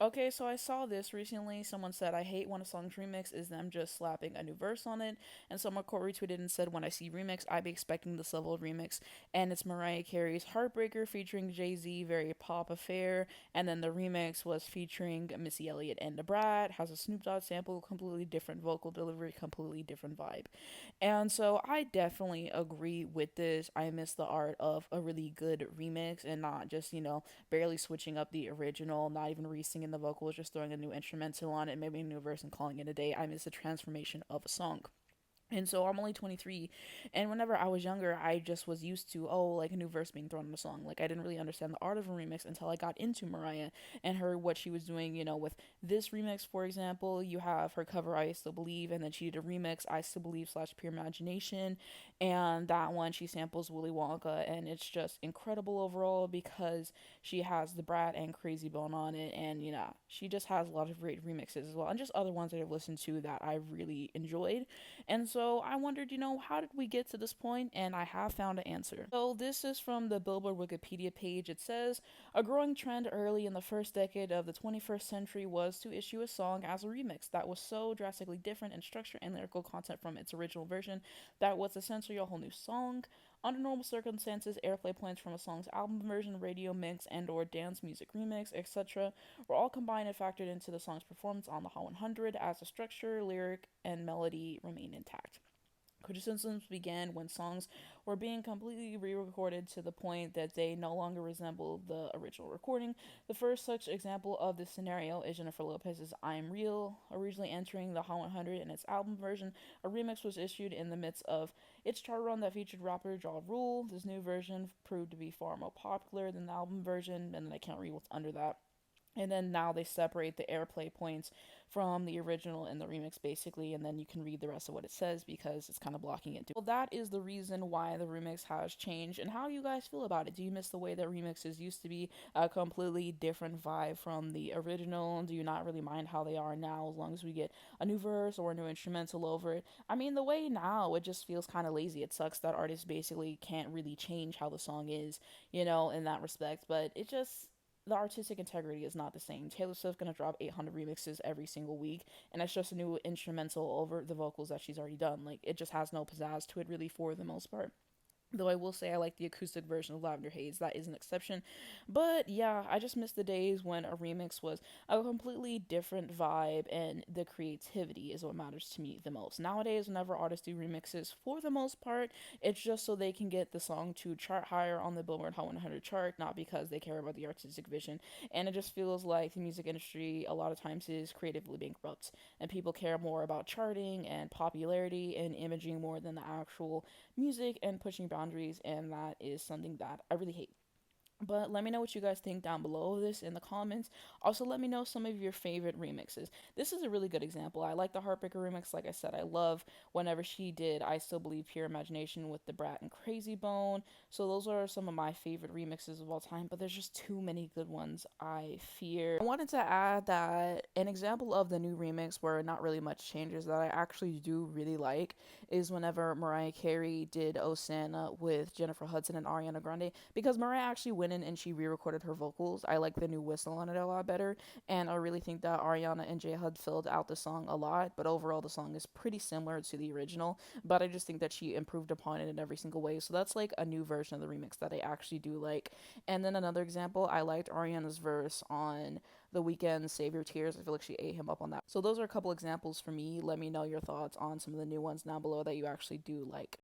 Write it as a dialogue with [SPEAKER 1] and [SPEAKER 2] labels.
[SPEAKER 1] Okay, so I saw this recently. Someone said, I hate when a song's remix is them just slapping a new verse on it. And someone quote retweeted and said, when I see remix, I be expecting this level of remix. And it's Mariah Carey's Heartbreaker featuring Jay Z, very pop affair. And then the remix was featuring Missy Elliott and Da Brat, has a Snoop Dogg sample, completely different vocal delivery, completely different vibe. And so I definitely agree with this. I miss the art of a really good remix and not just, barely switching up the original, not even re-singing the vocals, just throwing a new instrumental on it, maybe a new verse and calling it a day. I miss the transformation of a song. And so I'm only 23, and whenever I was younger, I just was used to, oh, like a new verse being thrown in a song. Like I didn't really understand the art of a remix until I got into Mariah and heard what she was doing, with this remix, for example. You have her cover I Still Believe, and then she did a remix, I Still Believe slash Pure Imagination, and that one she samples Willy Wonka, and it's just incredible overall because she has the Brat and Crazy Bone on it, and she just has a lot of great remixes as well, and just other ones that I've listened to that I really enjoyed. And so I wondered, how did we get to this point? And I have found an answer. So this is from the Billboard Wikipedia page. It says a growing trend early in the first decade of the 21st century was to issue a song as a remix that was so drastically different in structure and lyrical content from its original version that was essentially a whole new song. Under normal circumstances, airplay points from a song's album version, radio mix, and/or dance music remix, etc., were all combined and factored into the song's performance on the Hot 100 as the structure, lyric, and melody remain intact. Criticisms began when songs were being completely re recorded to the point that they no longer resemble the original recording. The first such example of this scenario is Jennifer Lopez's I'm Real. Originally entering the Hot 100 in its album version, a remix was issued in the midst of its chart run that featured rapper Ja Rule. This new version proved to be far more popular than the album version, and I can't read what's under that. And then now they separate the airplay points from the original and the remix basically, and then you can read the rest of what it says because it's kind of blocking it. Well, that is the reason why the remix has changed. And how do you guys feel about it? Do you miss the way that remixes used to be, a completely different vibe from the original? Do you not really mind how they are now as long as we get a new verse or a new instrumental over it? I mean, the way now it just feels kind of lazy. It sucks that artists basically can't really change how the song is, in that respect, but it just, the artistic integrity is not the same. Taylor Swift gonna drop 800 remixes every single week, and it's just a new instrumental over the vocals that she's already done. Like it just has no pizzazz to it, really, for the most part. Though I will say I like the acoustic version of Lavender Haze. That is an exception. But yeah, I just miss the days when a remix was a completely different vibe and the creativity is what matters to me the most. Nowadays, whenever artists do remixes, for the most part, it's just so they can get the song to chart higher on the Billboard Hot 100 chart, not because they care about the artistic vision. And it just feels like the music industry a lot of times is creatively bankrupt. And people care more about charting and popularity and imaging more than the actual music and pushing boundaries, and that is something that I really hate. But let me know what you guys think down below of this in the comments. Also, let me know some of your favorite remixes. This is a really good example. I like the Heartbreaker remix. Like I said, I love whenever she did I Still Believe Pure Imagination with the Brat and Crazy Bone. So those are some of my favorite remixes of all time, but there's just too many good ones, I fear. I wanted to add that an example of the new remix where not really much changes that I actually do really like is whenever Mariah Carey did Osana with Jennifer Hudson and Ariana Grande, because Mariah actually went in and she re-recorded her vocals. I like the new whistle on it a lot better, and I really think that Ariana and J Hud filled out the song a lot. But overall, the song is pretty similar to the original. But I just think that she improved upon it in every single way. So that's like a new version of the remix that I actually do like. And then another example, I liked Ariana's verse on The Weeknd's Save Your Tears. I feel like she ate him up on that. So those are a couple examples for me. Let me know your thoughts on some of the new ones down below that you actually do like.